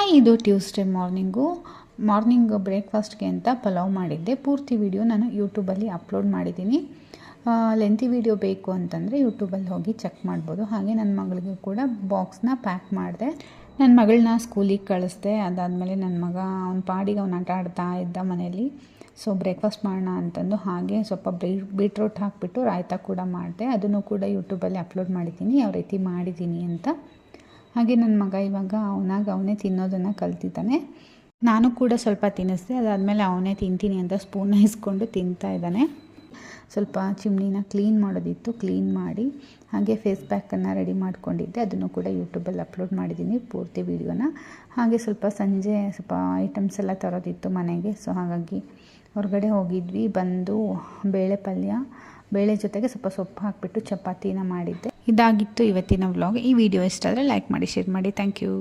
Hi, ಇದು Tuesday morning ಬ್ರೇಕ್ಫಾಸ್ಟ್ಗೆ ಅಂತ ಪಲಾವ್ ಮಾಡಿದ್ದೆ. ಪೂರ್ತಿ ವಿಡಿಯೋ ನಾನು ಯೂಟ್ಯೂಬಲ್ಲಿ ಅಪ್ಲೋಡ್ ಮಾಡಿದ್ದೀನಿ. ಲೆಂತಿ ವಿಡಿಯೋ ಬೇಕು ಅಂತಂದರೆ ಯೂಟ್ಯೂಬಲ್ಲಿ ಹೋಗಿ ಚೆಕ್ ಮಾಡ್ಬೋದು. ಹಾಗೆ ನನ್ನ ಮಗಳಿಗೂ ಕೂಡ ಬಾಕ್ಸ್ನ ಪ್ಯಾಕ್ ಮಾಡಿದೆ. ನನ್ನ ಮಗಳನ್ನ ಸ್ಕೂಲಿಗೆ ಕಳಿಸ್ದೆ. ಅದಾದಮೇಲೆ ನನ್ನ ಮಗ ಅವನ ಪಾಡಿಗೆ ಅವನು ಆಟ ಆಡ್ತಾ ಇದ್ದ ಮನೆಯಲ್ಲಿ. ಸೊ ಬ್ರೇಕ್ಫಾಸ್ಟ್ ಮಾಡೋಣ ಅಂತಂದು ಹಾಗೆ ಸ್ವಲ್ಪ ಬೀಟ್ರೂಟ್ ಹಾಕಿಬಿಟ್ಟು ರಾಯ್ತ ಕೂಡ ಮಾಡಿದೆ. ಅದನ್ನು ಕೂಡ ಯೂಟ್ಯೂಬಲ್ಲಿ ಅಪ್ಲೋಡ್ ಮಾಡಿದ್ದೀನಿ, ಯಾವ ರೀತಿ ಮಾಡಿದ್ದೀನಿ ಅಂತ. ಹಾಗೆ ನನ್ನ ಮಗ ಇವಾಗ ಅವನೇ ತಿನ್ನೋದನ್ನು ಕಲ್ತಿದ್ದಾನೆ. ನಾನು ಕೂಡ ಸ್ವಲ್ಪ ತಿನ್ನಿಸ್ದೆ. ಅದಾದಮೇಲೆ ಅವನೇ ತಿಂತೀನಿ ಅಂತ ಸ್ಪೂನ್ನ ಇಸ್ಕೊಂಡು ತಿಂತಾ ಇದ್ದಾನೆ. ಸ್ವಲ್ಪ ಚಿಮ್ನಿನ ಕ್ಲೀನ್ ಮಾಡೋದಿತ್ತು, ಕ್ಲೀನ್ ಮಾಡಿ ಹಾಗೆ ಫೇಸ್ ಪ್ಯಾಕನ್ನು ರೆಡಿ ಮಾಡ್ಕೊಂಡಿದ್ದೆ. ಅದನ್ನು ಕೂಡ ಯೂಟ್ಯೂಬಲ್ಲಿ ಅಪ್ಲೋಡ್ ಮಾಡಿದ್ದೀನಿ ಪೂರ್ತಿ ವೀಡಿಯೋನ. ಹಾಗೆ ಸಂಜೆ ಸ್ವಲ್ಪ ಐಟಮ್ಸ್ ಎಲ್ಲ ತರೋದಿತ್ತು ಮನೆಗೆ. ಸೊ ಹಾಗಾಗಿ ಹೊರಗಡೆ ಹೋಗಿದ್ವಿ. ಬಂದು ಬೇಳೆ ಜೊತೆಗೆ ಸ್ವಲ್ಪ ಸೊಪ್ಪು ಹಾಕಿಬಿಟ್ಟು ಚಪಾತಿನ ಮಾಡಿದ್ದೆ. ಇದಾಗಿತ್ತು ಇವತ್ತಿನ ವ್ಲಾಗ್. ಈ ವಿಡಿಯೋ ಇಷ್ಟ ಆದರೆ ಲೈಕ್ ಮಾಡಿ, ಶೇರ್ ಮಾಡಿ. Thank you.